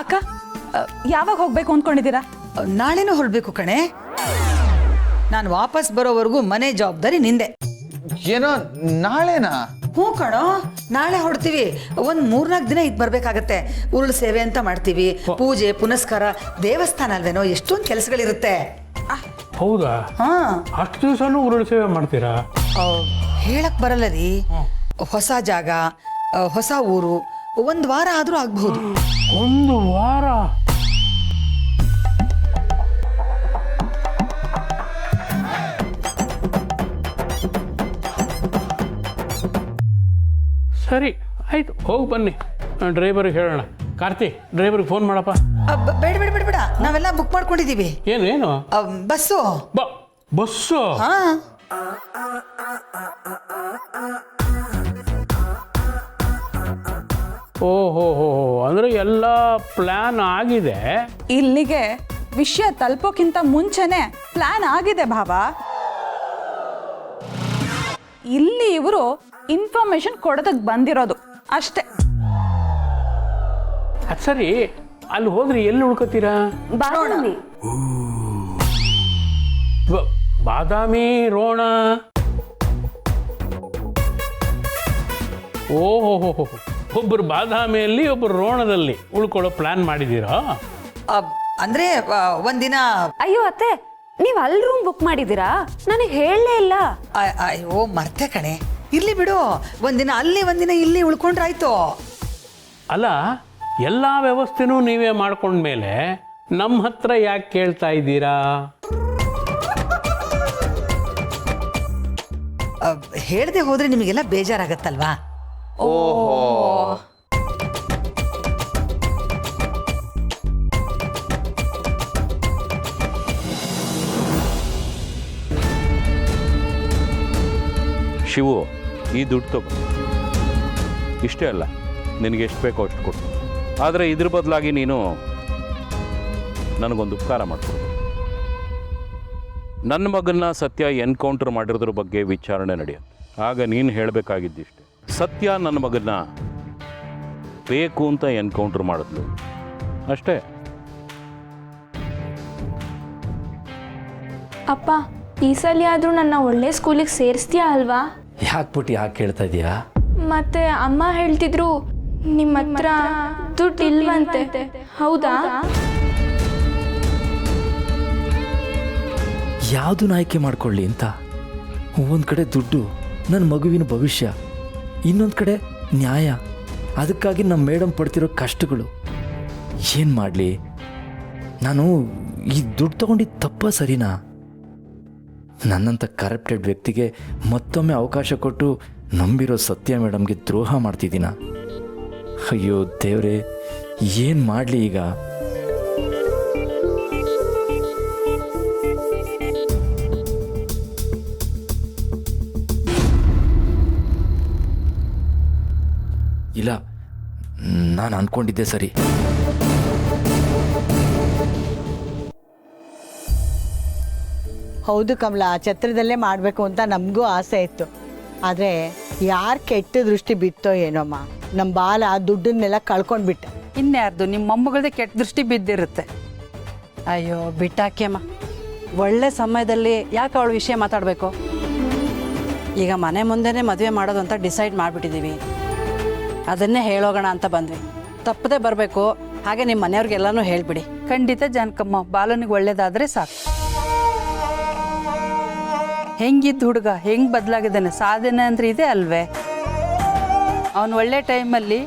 ಅಕ್ಕ ಯಾವಾಗ ಹೋಗ್ಬೇಕು ಅಂದ್ಕೊಂಡಿದ್ದೀರಾ? ನಾಳೆನೂ ಹೊರಡಬೇಕು ಕಣೆ. ನಾನು ವಾಪಸ್ ಬರೋವರೆಗೂ ಮನೆ ಜವಾಬ್ದಾರಿ ನಿಂದೆ. ಏನೋ ನಾಳೆನಾ? ಹ್ಞೂ ಕಣೋ, ನಾಳೆ ಹೊರಡ್ತೀವಿ. ಒಂದು 3-4 ದಿನ ಇದು ಬರಬೇಕಾಗತ್ತೆ. ಉರುಳು ಸೇವೆ ಅಂತ ಮಾಡ್ತೀವಿ, ಪೂಜೆ ಪುನಸ್ಕಾರ, ದೇವಸ್ಥಾನ ಅಲ್ವೇನೋ, ಎಷ್ಟೊಂದು ಕೆಲಸಗಳಿರುತ್ತೆ. ಹೌದಾ? ಅಷ್ಟು ದಿವಸನೂ ಉರುಳು ಸೇವೆ ಮಾಡ್ತೀರಾ? ಹೇಳಕ್ ಬರಲ್ಲ ರೀ. ಹೊಸ ಜಾಗ, ಹೊಸ ಊರು, 1 ವಾರ ಆದರೂ ಆಗಬಹುದು. 1 ವಾರ? ಸರಿ ಆಯ್ತು, ಹೋಗಿ ಬನ್ನಿ. ಡ್ರೈವರ್ಗೆ ಹೇಳೋಣ. ಕಾರ್ತಿ, ಡ್ರೈವರ್ಗೆ ಫೋನ್ ಮಾಡಪ್ಪ. ಬೇಡ ಬೇಡ ಬೇಡ ಬೇಡ, ನಾವೆಲ್ಲ ಬುಕ್ ಮಾಡ್ಕೊಂಡಿದ್ದೀವಿ. ಏನು? ಬಸ್ಸು. ಬಸ್ಸು? ಹಾಂ. ಓಹೋ ಹೋ, ಅಂದರೆ ಎಲ್ಲ ಪ್ಲ್ಯಾನ್ ಆಗಿದೆ. ಇಲ್ಲಿಗೆ ವಿಷಯ ತಲುಪೋಕ್ಕಿಂತ ಮುಂಚೆನೆ ಪ್ಲಾನ್ ಆಗಿದೆ ಭಾವ. ಇಲ್ಲಿ ಇವರು ಇನ್ಫಾರ್ಮೇಶನ್ ಕೊಡೋದಕ್ಕೆ ಬಂದಿರೋದು ಅಷ್ಟೇ. ಅದು ಸರಿ, ಅಲ್ಲಿ ಹೋದ್ರೆ ಎಲ್ಲಿ ಉಳ್ಕೋತೀರಾ? ಬಾದಾಮಿ, ರೋಣ. ಓಹೋ, ಒಬ್ಬರು ಬಾದಾಮಿಯಲ್ಲಿ ಒಬ್ಬರು ರೋಣದಲ್ಲಿ ಉಳ್ಕೊಳ್ಳೋ ಪ್ಲಾನ್ ಮಾಡಿದ್ದೀರಾ? ಅಂದ್ರೆ ಒಂದಿನ. ಅಯ್ಯೋ ಅತ್ತೆ, ನೀವು ಅಲ್ಲಿ ರೂಮ್ ಬುಕ್ ಮಾಡಿದ್ದೀರಾ? ನನಗೆ ಹೇಳಲೇ ಇಲ್ಲ. ಅಯ್ಯೋ ಮರ್ತೆ ಕಣೆ. ಇರ್ಲಿ ಬಿಡು, ಒಂದಿನ ಅಲ್ಲಿ ಒಂದಿನ ಇಲ್ಲಿ ಉಳ್ಕೊಂಡ್ರಾಯ್ತು. ಅಲ್ಲ, ಎಲ್ಲ ವ್ಯವಸ್ಥೆನೂ ನೀವೇ ಮಾಡ್ಕೊಂಡ್ಮೇಲೆ ನಮ್ಮ ಹತ್ರ ಯಾಕೆ ಕೇಳ್ತಾ ಇದ್ದೀರಾ? ಹೇಳದೆ ಹೋದ್ರೆ ನಿಮಗೆಲ್ಲ ಬೇಜಾರಾಗತ್ತಲ್ವಾ? ಓಹೋ. ಶಿವು, ಈ ದುಡ್ಡು ತಗೋ. ಇಷ್ಟೇ ಅಲ್ಲ, ನಿನಗೆ ಎಷ್ಟು ಬೇಕೋ ಅಷ್ಟು ಕೊಡು. ಆದರೆ ಇದ್ರ ಬದಲಾಗಿ ನೀನು ನನಗೊಂದು ಉಪಕಾರ ಮಾಡಿಕೊಡು. ನನ್ನ ಮಗನ್ನ ಸತ್ಯ ಎನ್ಕೌಂಟರ್ ಮಾಡಿರೋದ್ರ ಬಗ್ಗೆ ವಿಚಾರಣೆ ನಡೆಯುತ್ತೆ. ಆಗ ನೀನು ಹೇಳಬೇಕಾಗಿದ್ದಿಷ್ಟೆ, ಸತ್ಯ ನನ್ನ ಮಗನ್ನ ಬೇಕು ಅಂತ ಎನ್ಕೌಂಟರ್ ಮಾಡಿದ್ಲು ಅಷ್ಟೇ. ಅಪ್ಪ, ಈ ಸಲ ಆದರೂ ನನ್ನ ಒಳ್ಳೆ ಸ್ಕೂಲಿಗೆ ಸೇರಿಸ್ತೀಯಾ ಅಲ್ವಾ? ಯಾಕೆ ಪುಟ್ಟಿ ಯಾಕೆ ಕೇಳ್ತಾ ಇದೀಯಾ? ಮತ್ತೆ ಅಮ್ಮ ಹೇಳ್ತಿದ್ರು ನಿಮ್ಮ ಹತ್ರ ದುಡ್ಡು ಇಲ್ವಂತೆ, ಹೌದಾ? ಯಾವುದನ್ನ ಆಯ್ಕೆ ಮಾಡ್ಕೊಳ್ಳಿ ಅಂತ. ಒಂದು ಕಡೆ ದುಡ್ಡು, ನನ್ನ ಮಗುವಿನ ಭವಿಷ್ಯ, ಇನ್ನೊಂದು ಕಡೆ ನ್ಯಾಯ. ಅದಕ್ಕಾಗಿ ನಮ್ಮ ಮೇಡಮ್ ಪಡ್ತಿರೋ ಕಷ್ಟಗಳು. ಏನು ಮಾಡಲಿ? ನಾನು ಈ ದುಡ್ಡು ತೊಗೊಂಡಿದ್ದು ತಪ್ಪ ಸರಿನಾ? ನನ್ನಂಥ ಕರಪ್ಟೆಡ್ ವ್ಯಕ್ತಿಗೆ ಮತ್ತೊಮ್ಮೆ ಅವಕಾಶ ಕೊಟ್ಟು ನಂಬಿರೋ ಸತ್ಯ ಮೇಡಮ್ಗೆ ದ್ರೋಹ ಮಾಡ್ತಿದ್ದೀನ. ಅಯ್ಯೋ ದೇವ್ರೇ, ಏನು ಮಾಡಲಿ ಈಗ? ಇಲ್ಲ, ನಾನು ಅಂದ್ಕೊಂಡಿದ್ದೆ ಸರಿ. ಹೌದು ಕಮಲ, ಛತ್ರದಲ್ಲೇ ಮಾಡಬೇಕು ಅಂತ ನಮಗೂ ಆಸೆ ಇತ್ತು. ಆದರೆ ಯಾರು ಕೆಟ್ಟ ದೃಷ್ಟಿ ಬಿತ್ತೋ ಏನೋಮ್ಮ, ನಮ್ಮ ಬಾಲ ದುಡ್ಡನ್ನೆಲ್ಲ ಕಳ್ಕೊಂಡ್ಬಿಟ್ಟೆ. ಇನ್ಯಾರ್ದು ನಿಮ್ಮ ಮೊಮ್ಮಗಳದೇ ಕೆಟ್ಟ ದೃಷ್ಟಿ ಬಿದ್ದಿರುತ್ತೆ. ಅಯ್ಯೋ ಬಿಟ್ಟಾಕ್ಯಮ್ಮ, ಒಳ್ಳೆ ಸಮಯದಲ್ಲಿ ಯಾಕೆ ಅವಳ ವಿಷಯ ಮಾತಾಡಬೇಕು? ಈಗ ಮನೆ ಮುಂದೆನೇ ಮದುವೆ ಮಾಡೋದು ಅಂತ ಡಿಸೈಡ್ ಮಾಡಿಬಿಟ್ಟಿದ್ದೀವಿ. ಅದನ್ನೇ ಹೇಳೋಗೋಣ ಅಂತ ಬಂದ್ವಿ. ತಪ್ಪದೆ ಬರಬೇಕು. ಹಾಗೆ ನಿಮ್ಮ ಮನೆಯವ್ರಿಗೆಲ್ಲನೂ ಹೇಳಿಬಿಡಿ. ಖಂಡಿತ ಜಾನಕಮ್ಮ, ಬಾಲನಿಗೆ ಒಳ್ಳೇದಾದರೆ ಸಾಕು. ಹೆಂಗಿದ್ದು ಹುಡುಗ ಹೆಂಗೆ ಬದಲಾಗಿದ್ದಾನೆ, ಸಾಧನೆ ಅಂದರೆ ಇದೆ ಅಲ್ವೇ? ಅವನು ಒಳ್ಳೆ ಟೈಮಲ್ಲಿ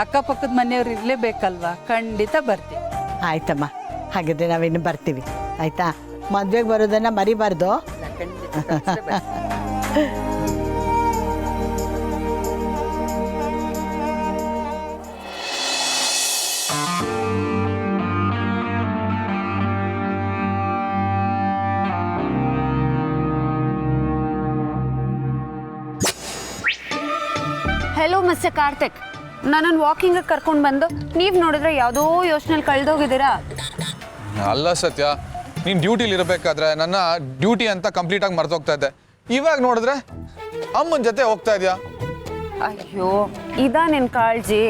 ಅಕ್ಕಪಕ್ಕದ ಮನೆಯವ್ರು ಇರಲೇಬೇಕಲ್ವಾ? ಖಂಡಿತ ಬರ್ತೀವಿ. ಆಯ್ತಮ್ಮ, ಹಾಗಿದ್ರೆ ನಾವಿನ್ನು ಬರ್ತೀವಿ. ಆಯ್ತಾ? ಮದುವೆಗೆ ಬರೋದನ್ನು ಮರಿಬಾರ್ದು. ಹೆಲೋ ಮಿಸ್ಟರ್ ಕಾರ್ತಿಕ್, ನನ್ನನ್ನು ವಾಕಿಂಗ್ ಕರ್ಕೊಂಡು ಬಂದು ನೀವು ನೋಡಿದ್ರೆ ಯಾವುದೋ ಯೋಚನೆಯಲ್ಲಿ ಕಳೆದೋಗಿದ್ದೀರಾ? ಅಲ್ಲ ಸತ್ಯ, ನೀನು ಡ್ಯೂಟಿಲಿ ಇರಬೇಕಾದ್ರೆ ನನ್ನ ಡ್ಯೂಟಿ ಅಂತ ಕಂಪ್ಲೀಟಾಗಿ ಮರ್ತೋಗ್ತಾ ಇದ್ದೆ. ಇವಾಗ ನೋಡಿದ್ರೆ ಅಮ್ಮನ ಜೊತೆ ಹೋಗ್ತಾ ಇದೆಯಾ? ಅಯ್ಯೋ, ಇದಾ ನಿನ್ನ ಕಾಳಜಿ?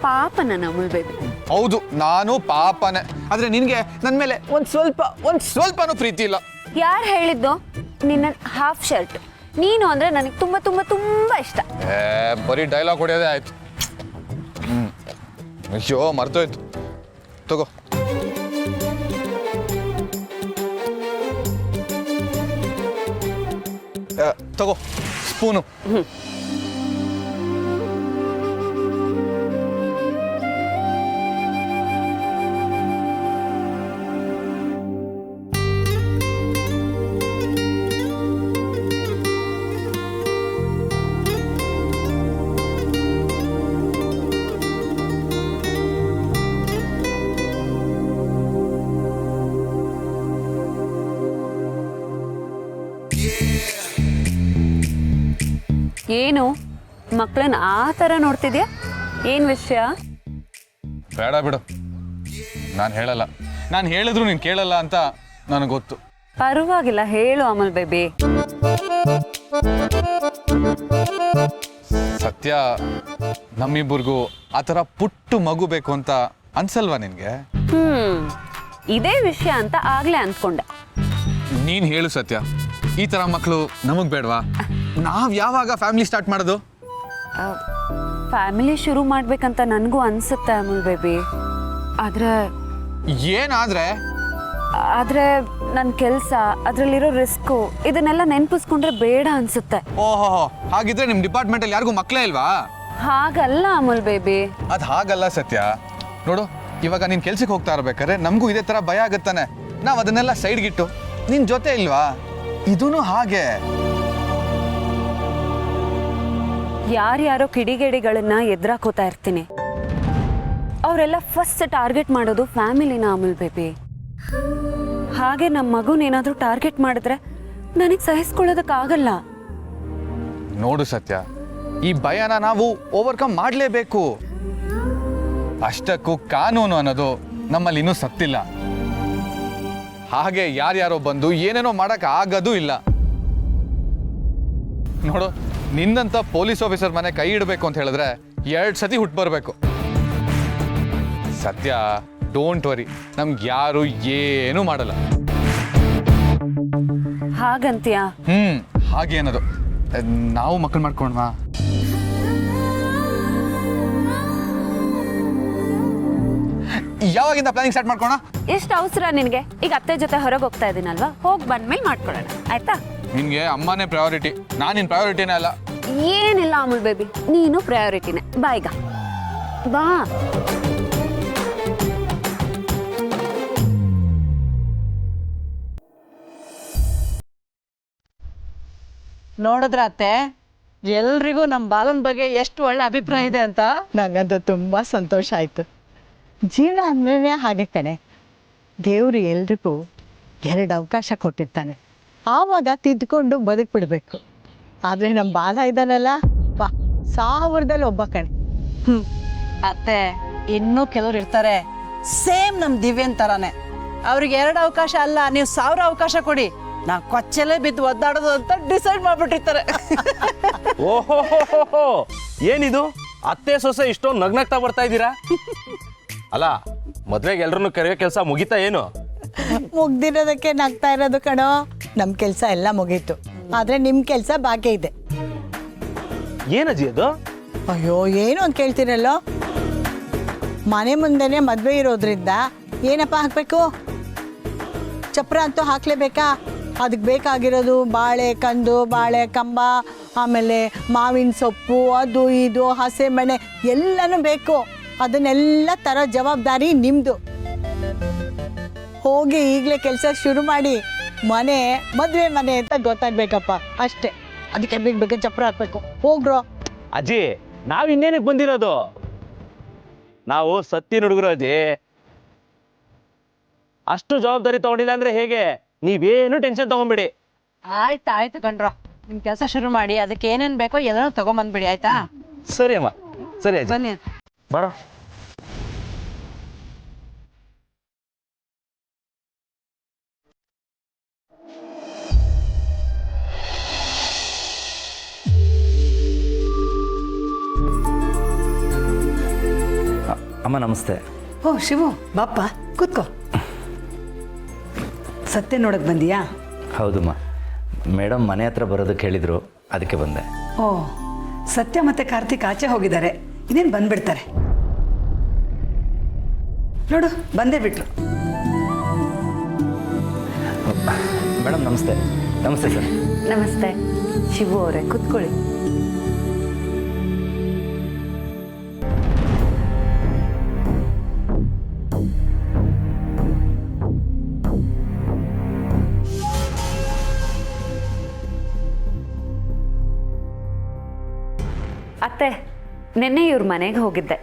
ಪಾಪ ನನ್ನ ಅಮೂಲ್ ಬೇಬಿ. ಹೌದು, ನಾನು ಪಾಪನೇ. ಆದ್ರೆ ನಿನ್ಗೆ ನನ್ನ ಮೇಲೆ ಒಂದ್ ಸ್ವಲ್ಪನೂ ಪ್ರೀತಿ ಇಲ್ಲ. ಯಾರು ಹೇಳಿದ್ದು ನಿನ್ನ ಹಾಫ್ ಶರ್ಟ್ ನೀನು ಅಂದ್ರೆ ನನಗೆ ತುಂಬಾ ತುಂಬಾ ತುಂಬಾ ಇಷ್ಟ. ಬರೀ ಡೈಲಾಗ್ ಹೊಡೆಯೋದೇ ಆಯ್ತು. ಅಯ್ಯೋ ಮರ್ತೋಯ್ತು, ತಗೋ. ತಗೋ ಸ್ಪೂನು. ಏನು ಮಕ್ಕಳನ್ನ ಆ ಥರ ನೋಡ್ತಿದ್ಯಾ? ಏನು ವಿಷಯ? ಬೇಡ ಬಿಡು, ನಾನು ಹೇಳಲ್ಲ. ನಾನು ಹೇಳಿದ್ರು ನೀನು ಕೇಳಲ್ಲ ಅಂತ ನನಗೆ ಗೊತ್ತು. ಪರವಾಗಿಲ್ಲ, ಹೇಳು ಅಮಲ್ ಬೇಬಿ. ಸತ್ಯ, ನಮ್ಮಿಬ್ಬರಿಗೂ ಆ ಥರ ಪುಟ್ಟು ಮಗು ಬೇಕು ಅಂತ ಅನ್ಸಲ್ವಾ ನಿನಗೆ? ಇದೇ ವಿಷಯ ಅಂತ ಆಗ್ಲೇ ಅಂದ್ಕೊಂಡೆ. ನೀನು ಹೇಳು ಸತ್ಯ, ಈ ಥರ ಮಕ್ಕಳು ನಮಗೆ ಬೇಡವಾ? ನಾವು ಯಾವಾಗ ಫ್ಯಾಮಿಲಿ ಸ್ಟಾರ್ಟ್ ಮಾಡೋದು? ಫ್ಯಾಮಿಲಿ ಶುರು ಮಾಡ್ಬೇಕಂತ ನನಗೂ ಅನ್ಸುತ್ತೆ ಅಮಲ್ ಬೇಬಿ. ಆದ್ರೆ ಏನಾದ್ರೆ ನನ್ನ ಕೆಲಸ, ಅದರಲ್ಲಿರೋ ರಿಸ್ಕು, ಇದನ್ನೆಲ್ಲ ನೆನಪಿಸ್ಕೊಂಡ್ರೆ ಬೇಡ ಅನ್ಸುತ್ತೆ. ಓಹೋ, ಹಾಗಿದ್ರೆ ನಿಮ್ಮ ಡಿಪಾರ್ಟ್ಮೆಂಟಲ್ಲಿ ಯಾರಿಗೂ ಮಕ್ಕಳೇ ಇಲ್ವಾ? ಹಾಗಲ್ಲ ಅಮಲ್ ಬೇಬಿ. ಅದು ಹಾಗಲ್ಲ ಸತ್ಯ. ನೋಡು, ಇವಾಗ ನೀನು ಕೆಲ್ಸಕ್ಕೆ ಹೋಗ್ತಾ ಇರ್ಬೇಕಾದ್ರೆ ನಮಗೂ ಇದೇ ಥರ ಭಯ ಆಗುತ್ತಾನೆ. ನಾವು ಅದನ್ನೆಲ್ಲ ಸೈಡ್ಗಿಟ್ಟು ನಿನ್ನ ಜೊತೆ ಇಲ್ವಾ? ಇದೂ ಹಾಗೆ. ಯಾರ್ಯಾರೋ ಕಿಡಿಗೇಡಿಗಳನ್ನ ಎದುರಾಕೋತಾ ಇರ್ತೀನಿ. ಅವರೆಲ್ಲ ಫಸ್ಟ್ ಟಾರ್ಗೆಟ್ ಮಾಡೋದು ಫ್ಯಾಮಿಲಿನ ಅಮಲ್ ಬೇಬಿ. ಹಾಗೆ ನಮ್ಮ ಮಗುನೇನಾದ್ರೂ ಟಾರ್ಗೆಟ್ ಮಾಡಿದ್ರೆ ನನಗೆ ಸಹಿಸ್ಕೊಳ್ಳೋದಕ್ಕಾಗಲ್ಲ. ನೋಡು ಸತ್ಯ, ಈ ಭಯನ ನಾವು ಓವರ್ಕಮ್ ಮಾಡಲೇಬೇಕು. ಅಷ್ಟಕ್ಕೂ ಕಾನೂನು ಅನ್ನೋದು ನಮ್ಮಲ್ಲಿ ಇನ್ನೂ ಸತ್ತಿಲ್ಲ. ಹಾಗೆ ಯಾರ್ಯಾರೋ ಬಂದು ಏನೇನೋ ಮಾಡಕ್ ಆಗೋದೂ ಇಲ್ಲ. ನೋಡು, ನಿನ್ನಂತ ಪೊಲೀಸ್ ಆಫೀಸರ್ ಮನೆ ಕೈ ಇಡಬೇಕು ಅಂತ ಹೇಳಿದ್ರೆ 2 ಸತಿ ಹುಟ್ಟು ಬರಬೇಕು. ಸತ್ಯ, ಡೋಂಟ್ ವರಿ, ನಮ್ಗೆ ಯಾರು ಏನೂ ಮಾಡಲ್ಲ. ಹಾಗಂತ್ಯಾ? ಹಾಗೆ ಅನ್ನೋದು. ನಾವು ಮಕ್ಕಳು ಮಾಡ್ಕೊಂಡ್ವಾ? ಯಾವಾಗಿಂದ ಪ್ಲಾನಿಂಗ್ ಸ್ಟಾರ್ಟ್ ಮಾಡ್ಕೋಣ? ಎಷ್ಟು ಅವಸರ ನಿನಗೆ? ಈಗ ಅತ್ತೆ ಜೊತೆ ಹೊರಗೆ ಹೋಗ್ತಾ ಇದ್ದೀನಲ್ವಾ, ಹೋಗಿ ಬಂದ್ಮೇಲೆ ಮಾಡ್ಕೊಳ್ಳೋಣ, ಆಯ್ತಾ? ನಿನ್ಗೆ ಅಮ್ಮನೇ ಪ್ರಯಾರಿಟಿ, ನಾನು ನಿನ್ನ ಪ್ರಯಾರಿಟಿನೇ ಅಲ್ಲ. ಏನಿಲ್ಲ ಅಮಲ್ ಬೇಬಿ, ನೀನು ಪ್ರಯಾರಿಟಿನೇ. ಬಾ ಈಗ, ಬಾ. ನೋಡಿದ್ರ ಅತ್ತೆ, ಎಲ್ರಿಗೂ ನಮ್ಮ ಬಾಲನ ಬಗ್ಗೆ ಎಷ್ಟು ಒಳ್ಳೆ ಅಭಿಪ್ರಾಯ ಇದೆ ಅಂತ. ನನಗಂತೂ ತುಂಬ ಸಂತೋಷ ಆಯಿತು. ಜೀವನ ಅಂದ್ರೇ ಹಾಗೆ ಕಣೆ, ದೇವರು ಎಲ್ರಿಗೂ 2 ಅವಕಾಶ ಕೊಟ್ಟಿರ್ತಾನೆ. ಆವಾಗ ತಿದ್ದುಕೊಂಡು ಬದುಕ್ಬಿಡ್ಬೇಕು. ಆದರೆ ನಮ್ಮ ಬಾಲ ಇದ್ದಾನಲ್ಲ, ಬಾ 1000ದಲ್ಲಿ ಒಬ್ಬ ಕಣೆ. ಅತ್ತೆ, ಇನ್ನೂ ಕೆಲವ್ರು ಇರ್ತಾರೆ ಸೇಮ್ ನಮ್ಮ ದಿವ್ಯನ್ ಥರನೇ. ಅವ್ರಿಗೆ 2 ಅವಕಾಶ ಅಲ್ಲ, ನೀವು 1000 ಅವಕಾಶ ಕೊಡಿ, ನಾ ಕೊಚ್ಚಲೇ ಬಿದ್ದು ಒದ್ದಾಡೋದು ಅಂತ ಡಿಸೈಡ್ ಮಾಡ್ಬಿಟ್ಟಿರ್ತಾರೆ. ಓಹೋ, ಏನಿದು ಅತ್ತೆ ಸೊಸೆ ಇಷ್ಟೊಂದು ನಗ್ನಗ್ತಾ ಬರ್ತಾ ಇದ್ದೀರಾ? ಅಲ್ಲ, ಮದ್ವೆಗೆ ಎಲ್ರನ್ನೂ ಕರೆಯೋ ಕೆಲಸ ಮುಗಿತಾ ಏನು? ಮುಗ್ದಿರೋದಕ್ಕೆ ನಗ್ತಾ ಇರೋದು ಕಣೋ. ನಮ್ಮ ಕೆಲಸ ಎಲ್ಲ ಮುಗೀತು, ಆದರೆ ನಿಮ್ಮ ಕೆಲಸ ಬಾಕಿ ಇದೆ. ಏನಜ್ಜಿ ಅದು? ಅಯ್ಯೋ, ಏನು ಅಂತ ಕೇಳ್ತೀರಲ್ಲೋ. ಮನೆ ಮುಂದೆನೆ ಮದುವೆ ಇರೋದ್ರಿಂದ ಏನಪ್ಪ ಹಾಕಬೇಕು? ಚಪ್ರ ಅಂತೂ ಹಾಕ್ಲೇಬೇಕಾ? ಅದಕ್ಕೆ ಬೇಕಾಗಿರೋದು ಬಾಳೆ ಕಂದು, ಬಾಳೆ ಕಂಬ, ಆಮೇಲೆ ಮಾವಿನ ಸೊಪ್ಪು, ಅದು ಇದು ಹಸೆಮಣೆ ಎಲ್ಲನೂ ಬೇಕು. ಅದನ್ನೆಲ್ಲ ತರೋ ಜವಾಬ್ದಾರಿ ನಿಮ್ಮದು. ಹೋಗಿ ಈಗಲೇ ಕೆಲಸ ಶುರು ಮಾಡಿ. ಮದುವೆ ಮನೆ ಅಂತ ಗೊತ್ತಾಗ್ಬೇಕಪ್ಪ, ಅಷ್ಟೇ. ಅದಕ್ಕೆ ಬೇಗ ಚಪ್ರ ಹಾಕ್ಬೇಕು. ಹೋಗ್ರೋ. ಅಜ್ಜಿ, ನಾವು ಇನ್ನೇನಕ್ಕೆ ಬಂದಿರೋದು? ನಾವು ಸತ್ತಿನ ಹುಡುಗರು ಅಜ್ಜಿ. ಅಷ್ಟು ಜವಾಬ್ದಾರಿ ತಗೊಂಡಿಲ್ಲ ಅಂದ್ರೆ ಹೇಗೆ? ನೀವೇನು ಟೆನ್ಷನ್ ತಗೊಂಬಿಡಿ. ಆಯ್ತು ಕಣ್ರೋ, ನಿಮ್ಮ ಕೆಲಸ ಶುರು ಮಾಡಿ. ಅದಕ್ಕೆ ಏನೇನು ಬೇಕೋ ಎಲ್ಲನೂ ತಗೊಂಬಂದ್ಬಿಡಿ, ಆಯ್ತಾ? ಸರಿ ಅಮ್ಮ, ಸರಿ ಅಜ್ಜಿ. ಬನ್ನಿ ಬರೋ. ಅಮ್ಮ ನಮಸ್ತೆ. ಓ ಶಿವು ಬಾಪ್ಪ ಕೂತ್ಕೋ. ಸತ್ಯ ನೋಡಕ್ ಬಂದಿಯಾ? ಹೌದಮ್ಮ, ಮೇಡಮ್ ಮನೆ ಹತ್ರ ಬರೋದಕ್ಕೆ ಹೇಳಿದರು, ಅದಕ್ಕೆ ಬಂದೆ. ಓ, ಸತ್ಯ ಮತ್ತೆ ಕಾರ್ತಿಕ್ ಆಚೆ ಹೋಗಿದ್ದಾರೆ, ಇನ್ನೇನು ಬಂದ್ಬಿಡ್ತಾರೆ. ನೋಡು ಬಂದೇ ಬಿಟ್ರು. ಮೇಡಮ್ ನಮಸ್ತೆ. ನಮಸ್ತೆ ಸರ್. ನಮಸ್ತೆ ಶಿವು ಅವರೇ, ಕೂತ್ಕೊಳ್ಳಿ. ಅತ್ತೆ, ನಿನ್ನೆ ಇವ್ರ ಮನೆಗೆ ಹೋಗಿದ್ದೆ.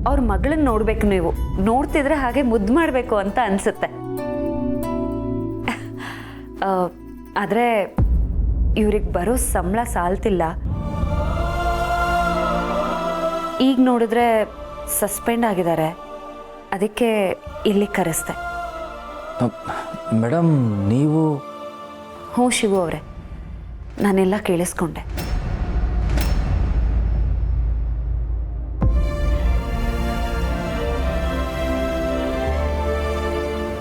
ಅವ್ರ ಮಗಳನ್ನ ನೋಡ್ಬೇಕು, ನೀವು ನೋಡ್ತಿದ್ರೆ ಹಾಗೆ ಮುದ್ದು ಮಾಡಬೇಕು ಅಂತ ಅನ್ಸುತ್ತೆ. ಆದರೆ ಇವ್ರಿಗೆ ಬರೋ ಸಂಬಳ ಸಾಲ್ತಿಲ್ಲ. ಈಗ ನೋಡಿದ್ರೆ ಸಸ್ಪೆಂಡ್ ಆಗಿದ್ದಾರೆ, ಅದಕ್ಕೆ ಇಲ್ಲಿ ಕರೆಸ್ದೆ. ಮೇಡಮ್ ನೀವು? ಹ್ಞೂ ಶಿವು ಅವರೇ, ನಾನೆಲ್ಲ ಕೇಳಿಸ್ಕೊಂಡೆ.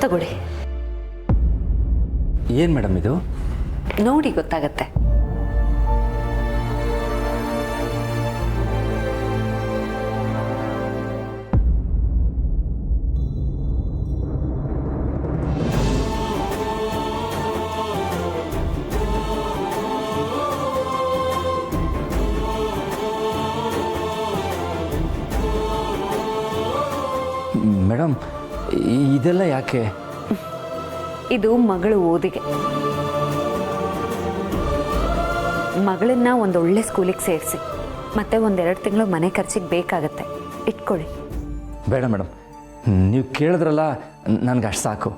ತಗೊಳ್ಳಿ. ಏನು ಮೇಡಮ್ ಇದು? ನೋಡಿ ಗೊತ್ತಾಗತ್ತೆ. ಮೇಡಮ್ ಇದೆಲ್ಲ ಯಾಕೆ? ಇದು ಮಗಳು ಓದಿಗೆ. ಮಗಳನ್ನ ಒಂದೊಳ್ಳೆ ಸ್ಕೂಲಿಗೆ ಸೇರಿಸಿ, ಮತ್ತೆ 1-2 ತಿಂಗಳು ಮನೆ ಖರ್ಚಿಗೆ ಬೇಕಾಗತ್ತೆ. ಇಟ್ಕೊಳ್ಳಿ. ಬೇಡ ಮೇಡಮ್, ನೀವು ಕೇಳಿದ್ರಲ್ಲ, ನನಗೆ ಅಷ್ಟು ಸಾಕು.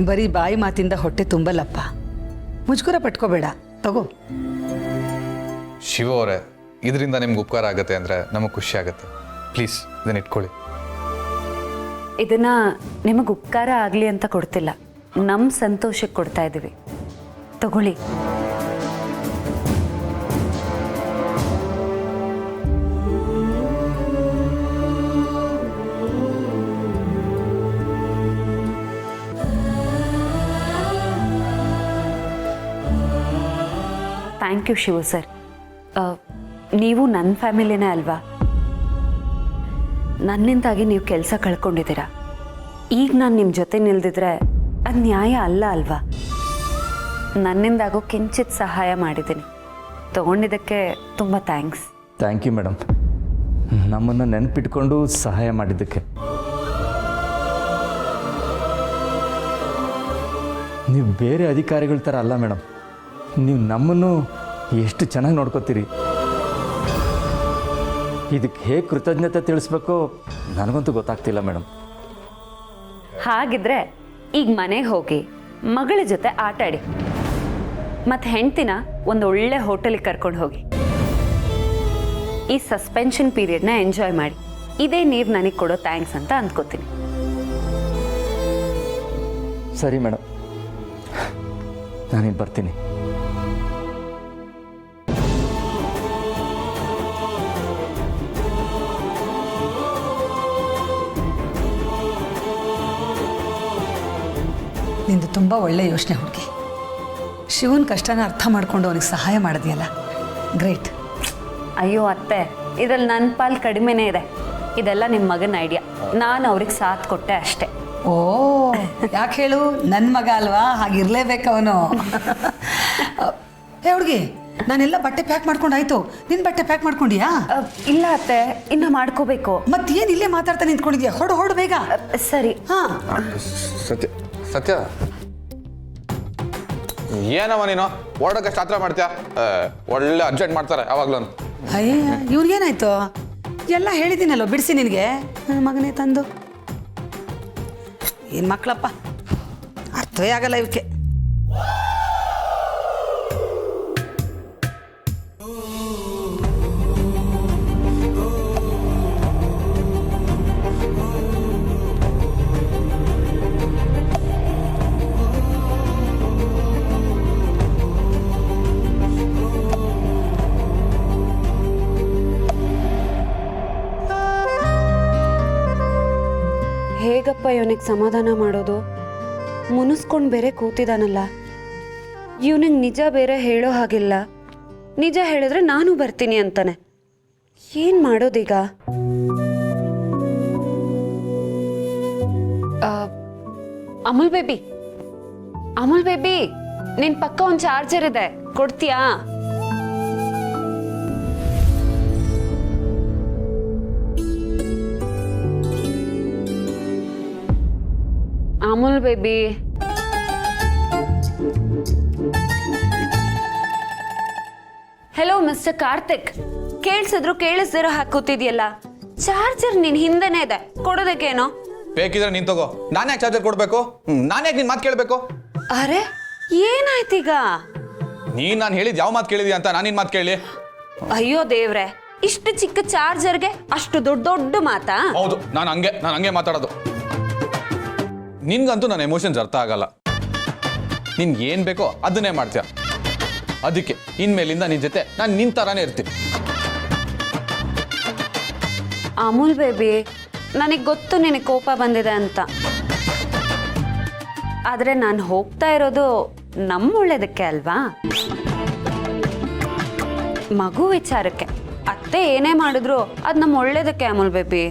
ಬರೀ ಬಾಯಿ ಮಾತಿಂದ ಹೊಟ್ಟೆ ತುಂಬಲ್ಲಪ್ಪ, ಮುಜುಗರ ಪಟ್ಕೋಬೇಡ, ತಗೋ. ಶಿವ ಅವರೇ, ಇದರಿಂದ ನಿಮ್ಗೆ ಉಪಕಾರ ಆಗುತ್ತೆ ಅಂದರೆ ನಮಗೆ ಖುಷಿ ಆಗುತ್ತೆ. ಪ್ಲೀಸ್ ಇದನ್ನ ಇಟ್ಕೊಳ್ಳಿ. ಇದನ್ನ ನಿಮಗೆ ಉಪಕಾರ ಆಗಲಿ ಅಂತ ಕೊಡ್ತಿಲ್ಲ, ನಮ್ಮ ಸಂತೋಷಕ್ಕೆ ಕೊಡ್ತಾ ಇದ್ದೀವಿ. ತಗೊಳ್ಳಿ. Thank you Shivu sir. ನೀವು ನನ್ನ ಫ್ಯಾಮಿಲಿನೇ ಅಲ್ವಾ? ನನ್ನಿಂದಾಗಿ ನೀವು ಕೆಲಸ ಕಳ್ಕೊಂಡಿದ್ದೀರಾ. ಈಗ ನಾನು ನಿಮ್ಮ ಜೊತೆ ನಿಲ್ದಿದ್ರೆ ಅದು ನ್ಯಾಯ ಅಲ್ಲ ಅಲ್ವಾ? ನನ್ನಿಂದಾಗೋ ಕಿಂಚಿತ್ ಸಹಾಯ ಮಾಡಿದ್ದೀನಿ. ತೊಗೊಂಡಿದ್ದಕ್ಕೆ ತುಂಬ ಥ್ಯಾಂಕ್ಸ್. ಥ್ಯಾಂಕ್ ಯು ಮೇಡಮ್, ನಮ್ಮನ್ನು ನೆನಪಿಟ್ಕೊಂಡು ಸಹಾಯ ಮಾಡಿದ್ದಕ್ಕೆ. ನೀವು ಬೇರೆ ಅಧಿಕಾರಿಗಳ ಥರ ಅಲ್ಲ ಮೇಡಮ್, ನೀವು ನಮ್ಮನ್ನು ಎಷ್ಟು ಚೆನ್ನಾಗಿ ನೋಡ್ಕೋತೀರಿ. ಇದಕ್ಕೆ ಹೇಗೆ ಕೃತಜ್ಞತೆ ತಿಳಿಸ್ಬೇಕೋ ನನಗಂತೂ ಗೊತ್ತಾಗ್ತಿಲ್ಲ ಮೇಡಮ್. ಹಾಗಿದ್ರೆ ಈಗ ಮನೆಗೆ ಹೋಗಿ ಮಗಳ ಜೊತೆ ಆಟ ಆಡಿ, ಮತ್ತು ಹೆಂಡ್ತಿನ ಒಂದು ಒಳ್ಳೆ ಹೋಟೆಲಿಗೆ ಕರ್ಕೊಂಡು ಹೋಗಿ ಈ ಸಸ್ಪೆನ್ಷನ್ ಪೀರಿಯಡ್ನ ಎಂಜಾಯ್ ಮಾಡಿ. ಇದೇ ನೀವು ನನಗೆ ಕೊಡೋ ಥ್ಯಾಂಕ್ಸ್ ಅಂತ ಅಂದ್ಕೋತೀನಿ. ಸರಿ ಮೇಡಮ್, ನಾನಿಲ್ಲಿ ಬರ್ತೀನಿ. ನಿಂದು ತುಂಬ ಒಳ್ಳೆ ಯೋಚನೆ ಹುಡುಗಿ. ಶಿವನ ಕಷ್ಟನ ಅರ್ಥ ಮಾಡ್ಕೊಂಡು ಅವನಿಗೆ ಸಹಾಯ ಮಾಡಿದೆಯಲ್ಲ, ಗ್ರೇಟ್. ಅಯ್ಯೋ ಅತ್ತೆ, ಇದ್ರಲ್ಲಿ ನನ್ನ ಪಾಲು ಕಡಿಮೆನೇ ಇದೆ. ಇದೆಲ್ಲ ನಿಮ್ಮ ಮಗನ ಐಡಿಯಾ, ನಾನು ಅವ್ರಿಗೆ ಸಾಥ್ ಕೊಟ್ಟೆ ಅಷ್ಟೇ. ಓ, ಯಾಕೆ ಹೇಳು, ನನ್ನ ಮಗ ಅಲ್ವಾ, ಹಾಗಿರ್ಲೇಬೇಕು ಅವನು. ಹೇ ಹುಡುಗಿ, ನಾನೆಲ್ಲ ಬಟ್ಟೆ ಪ್ಯಾಕ್ ಮಾಡ್ಕೊಂಡಾಯ್ತು, ನಿನ್ನ ಬಟ್ಟೆ ಪ್ಯಾಕ್ ಮಾಡ್ಕೊಂಡಿಯಾ? ಇಲ್ಲ ಅತ್ತೆ, ಇನ್ನು ಮಾಡ್ಕೋಬೇಕು. ಮತ್ತೇನು ಇಲ್ಲೇ ಮಾತಾಡ್ತಾ ನಿಂತ್ಕೊಂಡಿದ್ಯಾ? ಹೊಡು ಬೇಗ. ಸರಿ. ಹಾಂ. ಸತ್ಯ ಸತ್ಯ, ಏನವ ನೀನು ಓಡೋಕೆ ಶಾಸ್ತ್ರ ಮಾಡ್ತೀಯಾ? ಒಳ್ಳೆ ಅರ್ಜೆಂಟ್ ಮಾಡ್ತಾರೆ ಯಾವಾಗ್ಲೂ. ಅಯ್ಯ, ಇವ್ರಿಗೇನಾಯ್ತು? ಎಲ್ಲ ಹೇಳಿದ್ದೀನಲ್ಲೋ, ಬಿಡಿಸಿ ನಿನಗೆ. ನನ್ನ ಮಗನೇ ತಂದು ಏನು ಮಕ್ಕಳಪ್ಪ, ಅರ್ಥವೇ ಆಗಲ್ಲ ಇವಕ್ಕೆ. ಇವನಿಗೆ ಸಮಾಧಾನ ಮಾಡೋದು? ಮುನಿಸ್ಕೊಂಡು ಬೇರೆ ಕೂತಿದಾನಲ್ಲ. ಇವನಿಗೆ ನಿಜ ಬೇರೆ ಹೇಳೋ ಹಾಗಿಲ್ಲ. ನಿಜ ಹೇಳಿದ್ರೆ ನಾನು ಬರ್ತೀನಿ ಅಂತಾನೆ. ಏನು ಮಾಡೋದೀಗ? ಅಮೂಲ್ ಬೇಬಿ, ಅಮೂಲ್ ಬೇಬಿ, ನಿನ್ ಪಕ್ಕ ಒಂದು ಚಾರ್ಜರ್ ಇದೆ, ಕೊಡ್ತೀಯಾ? Amul baby, hello mister Karthik. ಕೇಳಿಸಿದ್ರು ಕೇಳಿಸ್ದಿರೋ ಹಾಕೂತಿದ್ಯಲ್ಲ. ಚಾರ್ಜರ್ ನಿನ್ ಹಿಂದೆನೇ ಇದೆ, ಕೊಡೋದಕ್ಕೇನೋ? ಬೇಕಿದ್ರೆ ನೀನ್ ತಗೋ. ನಾನೇ ಚಾರ್ಜರ್ ಕೊಡ್ಬೇಕು? ನಾನೇ ನಿನ್ ಮಾತು ಕೇಳಬೇಕು? ಅರೆ ಏನಾಯ್ತೀಗ? ನೀನ್ ನಾನು ಹೇಳಿದ್ ಯಾವ ಮಾತು ಕೇಳಿದ್ಯಾ ಅಂತ ನಾನು ನಿನ್ ಮಾತು ಕೇಳಿ? ಅಯ್ಯೋ ದೇವ್ರೆ, ಇಷ್ಟು ಚಿಕ್ಕ ಚಾರ್ಜರ್ಗೆ ಅಷ್ಟು ದೊಡ್ಡ ದೊಡ್ಡ ಮಾತಾ? ಹೌದು, ನಾನು ಹಂಗೆ ಮಾತಾಡೋದು. ನಿನ್ಗಂತೂ ನನ್ನ ಎಮೋಷನ್ಸ್ ಅರ್ಥ ಆಗಲ್ಲ. ನಿನ್ ಏನ್ ಬೇಕೋ ಅದನ್ನೇ ಮಾಡ್ತೀಯ. ಅದಕ್ಕೆ ಇನ್ಮೇಲಿಂದ ನಿನ್ ಜೊತೆ ನಾನು ನಿನ್ ತರಾನೇ ಇರ್ತೀನಿ. ಅಮೂಲ್ ಬೇಬಿ, ನನಗೆ ಗೊತ್ತು ನಿನಗೆ ಕೋಪ ಬಂದಿದೆ ಅಂತ. ಆದರೆ ನಾನು ಹೋಗ್ತಾ ಇರೋದು ನಮ್ಮ ಒಳ್ಳೇದಕ್ಕೆ ಅಲ್ವಾ? ಮಗು ವಿಚಾರಕ್ಕೆ. ಅತ್ತೆ ಏನೇ ಮಾಡಿದ್ರು ಅದು ನಮ್ಮ ಒಳ್ಳೇದಕ್ಕೆ ಅಮೂಲ್ ಬೇಬಿ.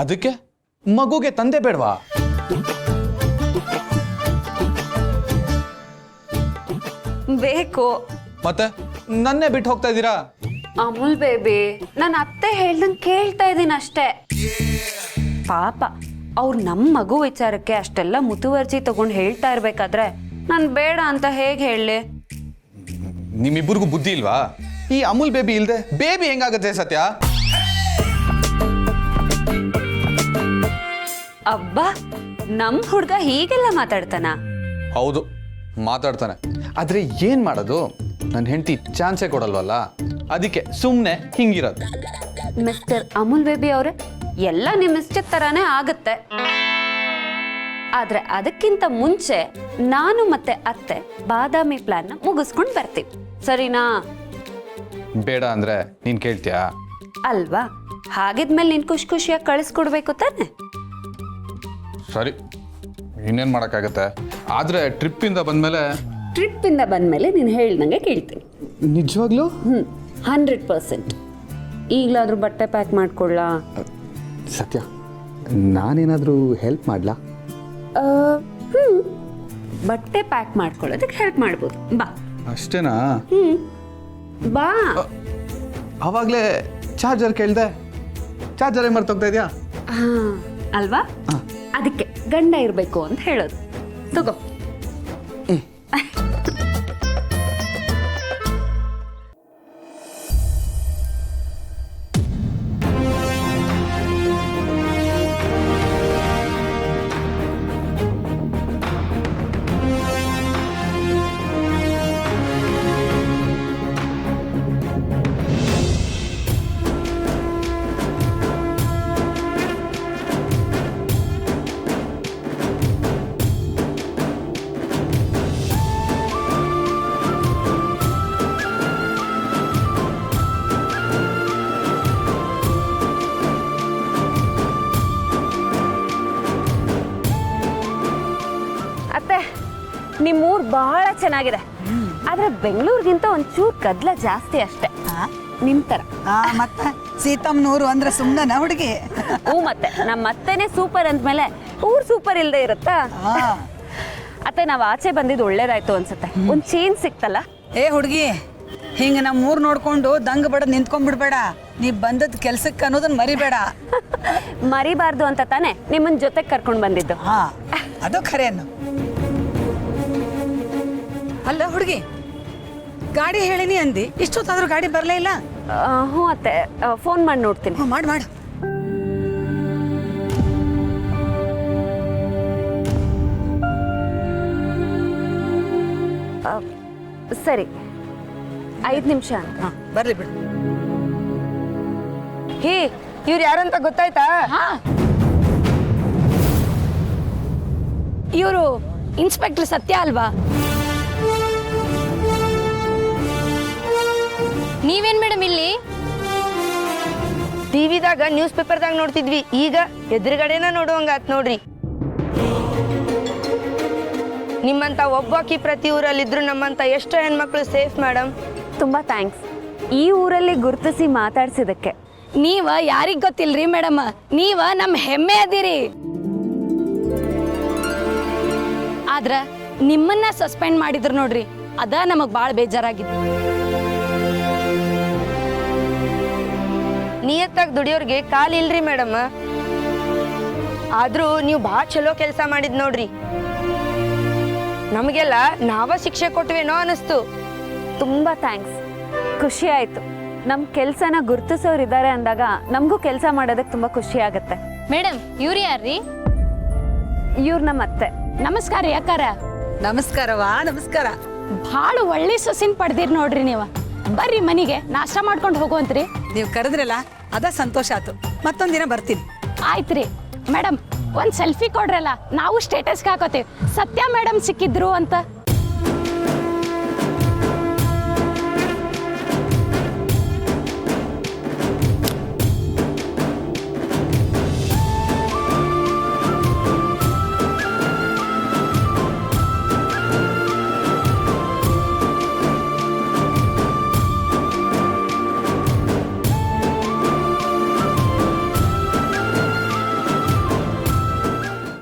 ಅದಕ್ಕೆ ಮಗುಗೆ ತಂದೆ ಬೇಡವಾ? ಬೇಕು. ಮತ್ತೆ ನನ್ನೇ ಬಿಟ್ಟು ಹೋಗ್ತಾ ಇದ್ದೀರಾ? ಅಮೂಲ್ ಬೇಬಿ, ನಾನು ಅತ್ತೆ ಹೇಳ್ದಂಗೆ ಕೇಳ್ತಾ ಇದ್ದೀನಿ ಅಷ್ಟೇ. ಪಾಪ ಅವ್ರು ನಮ್ಮ ಮಗು ವಿಚಾರಕ್ಕೆ ಅಷ್ಟೆಲ್ಲ ಮುತುವರ್ಜಿ ತಗೊಂಡು ಹೇಳ್ತಾ ಇರ್ಬೇಕಾದ್ರೆ ನಾನು ಬೇಡ ಅಂತ ಹೇಗೆ ಹೇಳಲಿ? ನಿಮ್ಮಿಬ್ಬರಿಗೂ ಬುದ್ಧಿ ಇಲ್ವಾ? ಈ ಅಮೂಲ್ ಬೇಬಿ ಇಲ್ದೆ ಬೇಬಿ ಹೆಂಗಾಗತ್ತೆ ಸತ್ಯ? ಅಬ್ಬಾ, ನಮ್ಮ ಹುಡುಗ ಹೀಗೆಲ್ಲ ಮಾತಾಡ್ತಾನ? ಹೌದು, ಮಾತಾಡ್ತಾನೆ. ಆದ್ರೆ ಏನ್ ಮಾಡೋದು? ನನ್ನ ಹೆಂಡತಿ ಚಾನ್ಸೇ ಕೊಡಲ್ವಲ್ಲ, ಅದಕ್ಕೆ ಸುಮ್ಮನೆ ಹಿಂಗಿರೋದು. ಮಿಸ್ಟರ್ ಅಮೂಲ್ ಬೇಬಿ ಅವರೇ, ಎಲ್ಲ ನಿಮ್ಮ ಇಷ್ಟ ತರಾನೇ ಆಗುತ್ತೆ. ಆದ್ರೆ ಅದಕ್ಕಿಂತ ಮುಂಚೆ ನಾನು ಮತ್ತೆ ಅತ್ತೆ ಬಾದಾಮಿ ಪ್ಲಾನ್ನ ಮುಗಿಸ್ಕೊಂಡು ಬರ್ತೀವಿ, ಸರಿನಾ? ಬೇಡ ಅಂದ್ರೆ ನೀನ್ ಕೇಳ್ತೀಯಾ? ಅಲ್ವಾ? ಹಾಗಿದ್ಮೇಲೆ ನೀನ್ ಖುಷಿ ಖುಷಿಯಾಗಿ ಕಳಿಸ್ಕೊಡ್ಬೇಕು ತಾನೆ? ಸರಿ, ಇನ್ನೇನ್ ಮಾಡಕ್ಕಾಗತ್ತೆ. ಆದ್ರೆ ಟ್ರಿಪ್ಪಿಂದ ಬಂದ್ಮೇಲೆ ನೀನು ಹೇಳ್ದಂಗೆ ಕೇಳ್ತೀನಿ. ನಿಜವಾಗ್ಲೂ? 100%. ಈಗಲಾದ್ರೂ ಬಟ್ಟೆ ಪ್ಯಾಕ್ ಮಾಡ್ಕೊಳ್ಳಾ? ಸತ್ಯ, ನಾನೇನಾದ್ರೂ ಹೆಲ್ಪ್ ಮಾಡ್ಲಾ? ಬಟ್ಟೆ ಪ್ಯಾಕ್ ಮಾಡ್ಕೊಳ್ಳೋದಕ್ಕೆ ಹೆಲ್ಪ್ ಮಾಡ್ಬೋದು. ಬಾ. ಅಷ್ಟೇನಾ? ಬಾ. ಅವಾಗ್ಲೇ ಚಾರ್ಜರ್ ಕೇಳ್ದೆ, ಚಾರ್ಜರ್ ಮರ್ತೋಗ್ತಾ ಇದೆಯಾ? ಅಲ್ವಾ? ಅದಕ್ಕೆ ಗಂಡ ಇರಬೇಕು ಅಂತ ಹೇಳೋದು. ತಗೋ. ನಿಮ್ಮೂರ್ ಬಹಳ ಚೆನ್ನಾಗಿದೆ. ಆದ್ರೆ ಬೆಂಗಳೂರಿಗಿಂತ ಒಂಚೂರು ಗದ್ದಲ ಜಾಸ್ತಿ ಅಷ್ಟೇ. ನಿಮ್ ತರ. ಮತ್ತೆ ಸೀತಮ್ಮನೂರು ಅಂದ್ರೆ ಸುಮ್ಮನೆ ಹುಡುಗಿ. ಮತ್ತೆ ನಮ್ಮ ಅತ್ತೆನೇ ಸೂಪರ್ ಅಂದ್ಮೇಲೆ ಊರ್ ಸೂಪರ್ ಇಲ್ದೇ ಇರುತ್ತಾ? ಅತ್ತೆ, ನಾವ್ ಆಚೆ ಬಂದಿದ್ದು ಒಳ್ಳೇದಾಯ್ತು ಅನ್ಸುತ್ತೆ. ಒಂದ್ ಚೇಂಜ್ ಸಿಕ್ತಲ್ಲ. ಏ ಹುಡುಗಿ, ಹಿಂಗ ನಮ್ಮ ಊರ್ ನೋಡ್ಕೊಂಡು ದಂಗ ಬಡ ನಿಂತ್ಕೊಂಡ್ಬಿಡ್ಬೇಡ. ನೀ ಬಂದದ್ ಕೆಲ್ಸಕ್ಕೆ ಅನ್ನೋದನ್ನ ಮರಿಬೇಡ. ಮರಿಬಾರ್ದು ಅಂತ ತಾನೆ ನಿಮ್ಮನ್ ಜೊತೆ ಕರ್ಕೊಂಡ್ ಬಂದಿದ್ದು. ಅದು ಖರೇನು. ಅಲ್ಲ ಹುಡುಗಿ, ಗಾಡಿ ಹೇಳಿನಿ ಅಂದಿ, ಇಷ್ಟೊತ್ತಾದ್ರೂ ಗಾಡಿ ಬರಲೇ ಇಲ್ಲ? ಹ್ಞೂ ಅತ್ತೆ, ಫೋನ್ ಮಾಡಿ ನೋಡ್ತೀನಿ. ಮಾಡು ಮಾಡು. ಸರಿ, 5 ನಿಮಿಷ. ಬರ್ಲಿ ಬಿಡು. ಹೇ, ಇವ್ರು ಯಾರಂತ ಗೊತ್ತಾಯ್ತಾ? ಇವರು ಇನ್ಸ್ಪೆಕ್ಟರ್ ಸತ್ಯ ಅಲ್ವಾ? ನೀವೇನ್ ಮೇಡಮ್ ಇಲ್ಲಿ? ಟಿವಿದಾಗ ನ್ಯೂಸ್ ಪೇಪರ್ದಾಗ ನೋಡ್ತಿದ್ವಿ, ಈಗ ಎದುರುಗಡೆನ ನೋಡುವಂಗಾತ್ ನೋಡ್ರಿ. ನಿಮ್ಮಂತ ಒಬ್ಬಾಕಿ ಪ್ರತಿ ಊರಲ್ಲಿದ್ರು ನಮ್ಮಂತ ಎಷ್ಟೋ ಹೆಣ್ಮಕ್ಳು ಸೇಫ್ ಮೇಡಮ್. ತುಂಬ ಥ್ಯಾಂಕ್ಸ್ ಈ ಊರಲ್ಲಿ ಗುರುತಿಸಿ ಮಾತಾಡ್ಸಿದಕ್ಕೆ. ನೀವ ಯಾರಿಗ್ ಗೊತ್ತಿಲ್ರಿ ಮೇಡಮ್, ನೀವ ನಮ್ಮ ಹೆಮ್ಮೆ ಅದಿರಿ. ಆದ್ರ ನಿಮ್ಮನ್ನ ಸಸ್ಪೆಂಡ್ ಮಾಡಿದ್ರು ನೋಡ್ರಿ, ಅದ ನಮಗ್ ಬಾಳ ಬೇಜಾರಾಗಿತ್ತು. ನಿಯತ್ತಾಗಿ ದುಡಿಯೋರ್ಗೆ ಕಾಲ್ ಇಲ್ರಿ ಮೇಡಮ್. ಆದ್ರೂ ನೀವು ಭಾಳ ಚಲೋ ಕೆಲಸ ಮಾಡಿದ್ ನೋಡ್ರಿ. ನಮಗೆಲ್ಲ ನಾವ ಶಿಕ್ಷೆ ಕೊಟ್ವೇನೋ ಅನಿಸ್ತು. ತುಂಬ ಥ್ಯಾಂಕ್ಸ್, ಖುಷಿ ಆಯಿತು. ನಮ್ಮ ಕೆಲಸನ ಗುರುತಿಸೋರಿದ್ದಾರೆ ಅಂದಾಗ ನಮಗೂ ಕೆಲಸ ಮಾಡೋದಕ್ಕೆ ತುಂಬ ಖುಷಿ ಆಗುತ್ತೆ. ಮೇಡಮ್ ಇವ್ರು ಯಾರ್ರಿ? ಇವ್ರು ನಮ್ಮ ಅತ್ತೆ. ನಮಸ್ಕಾರ ಯಾಕಾರ. ನಮಸ್ಕಾರವಾ, ನಮಸ್ಕಾರ. ಭಾಳ ಒಳ್ಳೆ ಸೊಸಿನ್ ಪಡೆದಿರಿ ನೋಡ್ರಿ ನೀವು. ಬರ್ರಿ ಮನೆಗೆ ನಾಷ್ಟ ಮಾಡ್ಕೊಂಡು ಹೋಗುವಂತ್ರಿ. ನೀವು ಕರೆದ್ರಲ್ಲ ಅದ ಸಂತೋಷ ಆಯ್ತು. ಮತ್ತೊಂದಿನ ಬರ್ತೀನಿ. ಆಯ್ತ್ರಿ ಮೇಡಮ್, ಒಂದ್ ಸೆಲ್ಫಿ ಕೊಡ್ರಲ್ಲ, ನಾವು ಸ್ಟೇಟಸ್ಗೆ ಹಾಕೋತೀವಿ ಸತ್ಯ ಮೇಡಮ್ ಸಿಕ್ಕಿದ್ರು ಅಂತ.